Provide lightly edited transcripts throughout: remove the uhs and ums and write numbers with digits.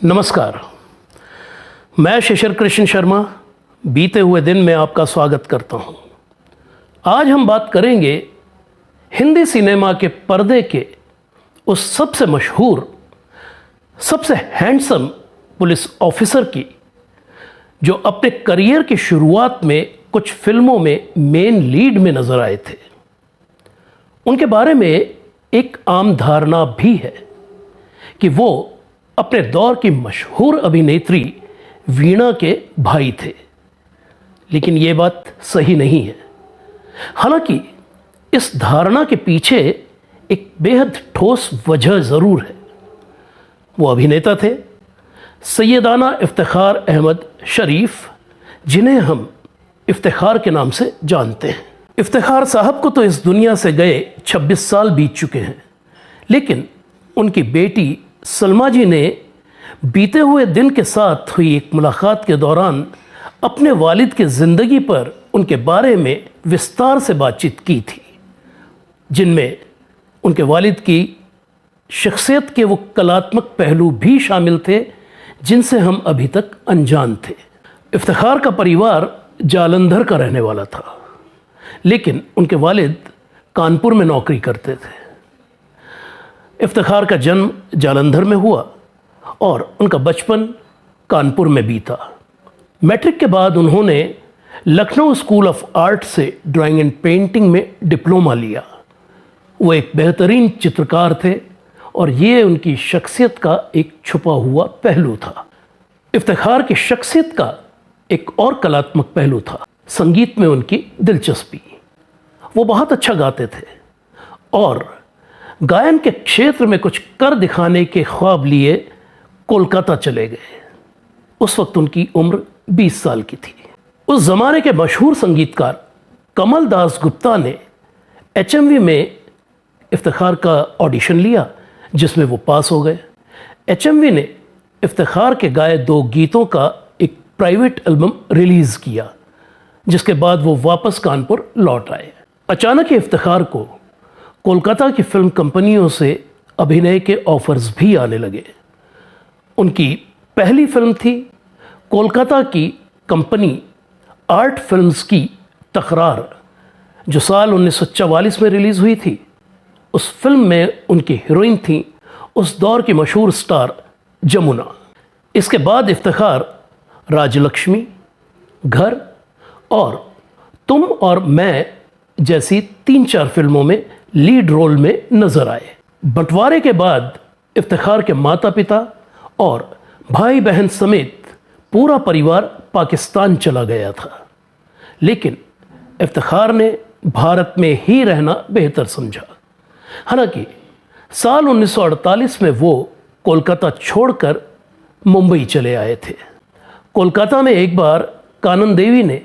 नमस्कार, मैं शिशिर कृष्ण शर्मा बीते हुए दिन में आपका स्वागत करता हूं। आज हम बात करेंगे हिंदी सिनेमा के पर्दे के उस सबसे मशहूर, सबसे हैंडसम पुलिस ऑफिसर की जो अपने करियर की शुरुआत में कुछ फिल्मों में मेन लीड में नजर आए थे। उनके बारे में एक आम धारणा भी है कि वो अपने दौर की मशहूर अभिनेत्री वीणा के भाई थे, लेकिन ये बात सही नहीं है। हालांकि इस धारणा के पीछे एक बेहद ठोस वजह ज़रूर है। वो अभिनेता थे सैयदाना इफ्तिखार अहमद शरीफ, जिन्हें हम इफ्तिखार के नाम से जानते हैं। इफ्तिखार साहब को तो इस दुनिया से गए 26 साल बीत चुके हैं, लेकिन उनकी बेटी सलमा जी ने बीते हुए दिन के साथ हुई एक मुलाकात के दौरान अपने वालिद की ज़िंदगी पर उनके बारे में विस्तार से बातचीत की थी, जिनमें उनके वालिद की शख्सियत के वो कलात्मक पहलू भी शामिल थे जिनसे हम अभी तक अनजान थे। इफ्तिखार का परिवार जालंधर का रहने वाला था, लेकिन उनके वालिद कानपुर में नौकरी करते थे। इफ्तिखार का जन्म जालंधर में हुआ और उनका बचपन कानपुर में बीता। मैट्रिक के बाद उन्होंने लखनऊ स्कूल ऑफ आर्ट से ड्राइंग एंड पेंटिंग में डिप्लोमा लिया। वो एक बेहतरीन चित्रकार थे और ये उनकी शख्सियत का एक छुपा हुआ पहलू था। इफ्तिखार की शख्सियत का एक और कलात्मक पहलू था संगीत में उनकी दिलचस्पी। वो बहुत अच्छा गाते थे और गायन के क्षेत्र में कुछ कर दिखाने के ख्वाब लिए कोलकाता चले गए। उस वक्त उनकी उम्र 20 साल की थी। उस ज़माने के मशहूर संगीतकार कमल दास गुप्ता ने HMV में इफ्तिखार का ऑडिशन लिया, जिसमें वो पास हो गए। HMV ने इफ्तिखार के गाए 2 गीतों का एक प्राइवेट एल्बम रिलीज़ किया, जिसके बाद वो वापस कानपुर लौट आए। अचानक ही इफ्तिखार को कोलकाता की फिल्म कंपनियों से अभिनय के ऑफर्स भी आने लगे। उनकी पहली फिल्म थी कोलकाता की कंपनी आर्ट फिल्म्स की तकरार, जो साल 1944 में रिलीज़ हुई थी। उस फिल्म में उनकी हीरोइन थी उस दौर की मशहूर स्टार जमुना। इसके बाद इफ्तिखार राजलक्ष्मी, घर और तुम और मैं जैसी 3-4 फिल्मों में लीड रोल में नजर आए। बंटवारे के बाद इफ्तिखार के माता पिता और भाई बहन समेत पूरा परिवार पाकिस्तान चला गया था, लेकिन इफ्तिखार ने भारत में ही रहना बेहतर समझा। हालांकि साल 1948 में वो कोलकाता छोड़कर मुंबई चले आए थे। कोलकाता में एक बार कानन देवी ने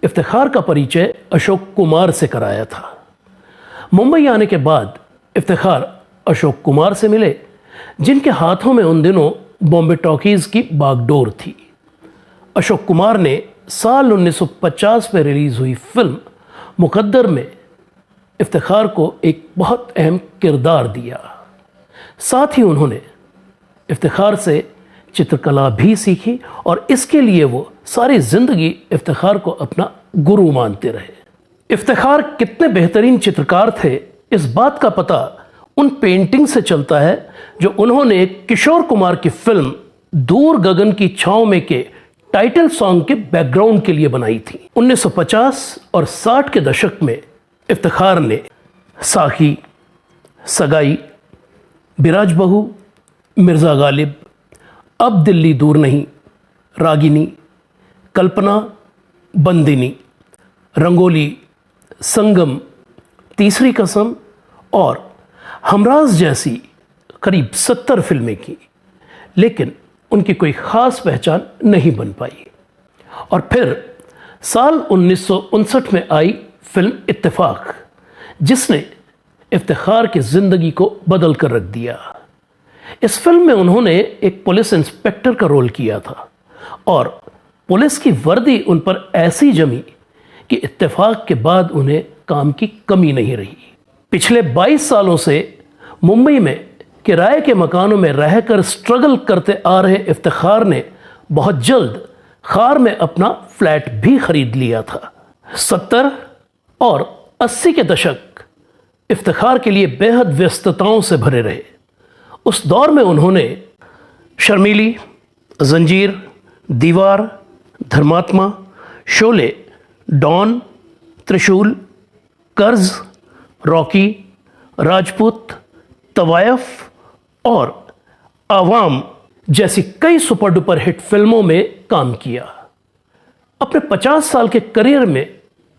इफ्तिखार का परिचय अशोक कुमार से कराया था। मुंबई आने के बाद इफ्तिखार अशोक कुमार से मिले, जिनके हाथों में उन दिनों बॉम्बे टॉकीज़ की बागडोर थी। अशोक कुमार ने साल 1950 में रिलीज़ हुई फिल्म मुकद्दर में इफ्तिखार को एक बहुत अहम किरदार दिया। साथ ही उन्होंने इफ्तिखार से चित्रकला भी सीखी और इसके लिए वो सारी ज़िंदगी इफ्तिखार को अपना गुरु मानते रहे। इफ्तिखार कितने बेहतरीन चित्रकार थे, इस बात का पता उन पेंटिंग से चलता है जो उन्होंने किशोर कुमार की फिल्म दूर गगन की छांव में के टाइटल सॉन्ग के बैकग्राउंड के लिए बनाई थी। 1950 और 60 के दशक में इफ्तिखार ने साकी, सगाई, बिराज बहू, मिर्ज़ा गालिब, अब दिल्ली दूर नहीं, रागिनी, कल्पना, बंदिनी, रंगोली, संगम, तीसरी कसम और हमराज जैसी करीब 70 फिल्में की, लेकिन उनकी कोई ख़ास पहचान नहीं बन पाई। और फिर साल 1959 में आई फिल्म इत्तेफाक, जिसने इफ्तिखार की ज़िंदगी को बदल कर रख दिया। इस फिल्म में उन्होंने एक पुलिस इंस्पेक्टर का रोल किया था और पुलिस की वर्दी उन पर ऐसी जमी कि इत्तेफाक के बाद उन्हें काम की कमी नहीं रही। पिछले 22 सालों से मुंबई में किराए के मकानों में रहकर स्ट्रगल करते आ रहे इफ्तिखार ने बहुत जल्द खार में अपना फ्लैट भी खरीद लिया था। 70 और 80 के दशक इफ्तिखार के लिए बेहद व्यस्तताओं से भरे रहे। उस दौर में उन्होंने शर्मीली, जंजीर, दीवार, धर्मात्मा, शोले, डॉन, त्रिशूल, कर्ज, रॉकी, राजपूत, तवायफ और आवाम जैसी कई सुपर डुपर हिट फिल्मों में काम किया। अपने 50 साल के करियर में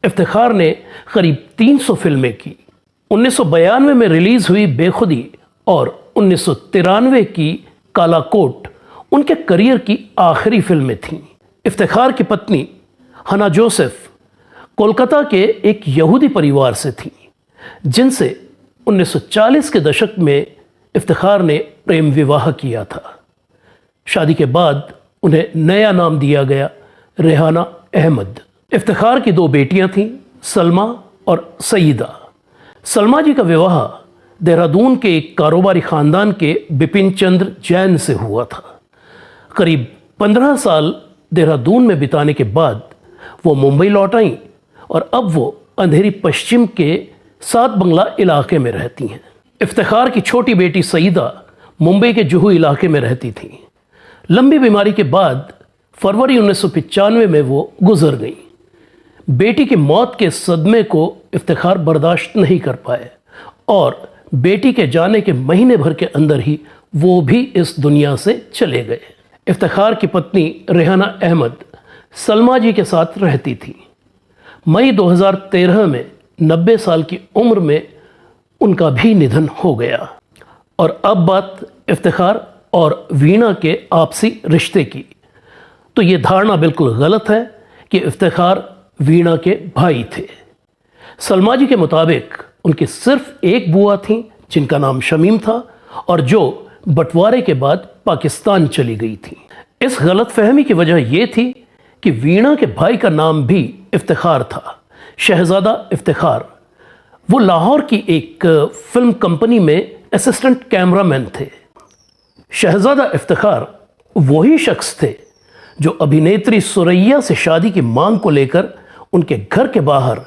इफ्तिखार ने करीब 300 फिल्में की। 1992 में रिलीज हुई बेखुदी और 1993 की काला कोट उनके करियर की आखिरी फिल्में थीं। इफ्तिखार की पत्नी हना जोसेफ कोलकाता के एक यहूदी परिवार से थीं, जिनसे 1940 के दशक में इफ्तिखार ने प्रेम विवाह किया था। शादी के बाद उन्हें नया नाम दिया गया रेहाना अहमद। इफ्तिखार की 2 बेटियां थीं, सलमा और सईदा। सलमा जी का विवाह देहरादून के एक कारोबारी खानदान के बिपिन चंद्र जैन से हुआ था। करीब 15 साल देहरादून में बिताने के बाद वो मुंबई लौट आईं और अब वो अंधेरी पश्चिम के 7 बंगला इलाके में रहती हैं। इफ्तिखार की छोटी बेटी सईदा मुंबई के जुहू इलाके में रहती थी। लंबी बीमारी के बाद फरवरी 1995 में वो गुजर गई। बेटी की मौत के सदमे को इफ्तिखार बर्दाश्त नहीं कर पाए और बेटी के जाने के महीने भर के अंदर ही वो भी इस दुनिया से चले गए। इफ्तिखार की पत्नी रेहाना अहमद सलमा जी के साथ रहती थी। मई 2013 में 90 साल की उम्र में उनका भी निधन हो गया। और अब बात इफ्तिखार और वीणा के आपसी रिश्ते की, तो ये धारणा बिल्कुल गलत है कि इफ्तिखार वीणा के भाई थे। सलमा जी के मुताबिक उनकी सिर्फ एक बुआ थी जिनका नाम शमीम था और जो बंटवारे के बाद पाकिस्तान चली गई थी। इस गलतफहमी की वजह यह थी कि वीणा के भाई का नाम भी इफ्तिखार था, शहजादा इफ्तिखार। वो लाहौर की एक फिल्म कंपनी में असिस्टेंट कैमरामैन थे। शहजादा इफ्तिखार वही शख्स थे जो अभिनेत्री सुरैया से शादी की मांग को लेकर उनके घर के बाहर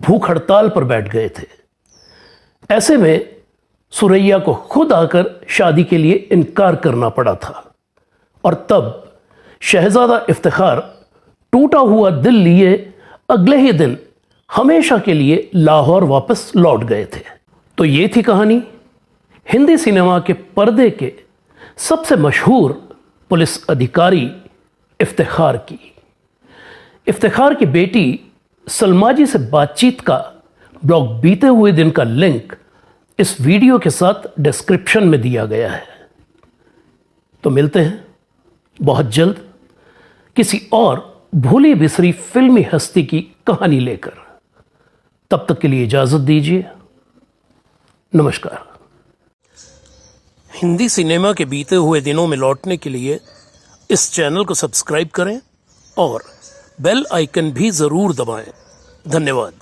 भूख हड़ताल पर बैठ गए थे। ऐसे में सुरैया को खुद आकर शादी के लिए इनकार करना पड़ा था और तब शहजादा इफ्तिखार टूटा हुआ दिल लिए अगले ही दिन हमेशा के लिए लाहौर वापस लौट गए थे। तो ये थी कहानी हिंदी सिनेमा के पर्दे के सबसे मशहूर पुलिस अधिकारी इफ्तिखार की। इफ्तिखार की बेटी सलमा जी से बातचीत का ब्लॉग बीते हुए दिन का लिंक इस वीडियो के साथ डिस्क्रिप्शन में दिया गया है। तो मिलते हैं बहुत जल्द किसी और भूली बिसरी फिल्मी हस्ती की कहानी लेकर। तब तक के लिए इजाजत दीजिए। नमस्कार। हिंदी सिनेमा के बीते हुए दिनों में लौटने के लिए इस चैनल को सब्सक्राइब करें और बेल आइकन भी ज़रूर दबाएं। धन्यवाद।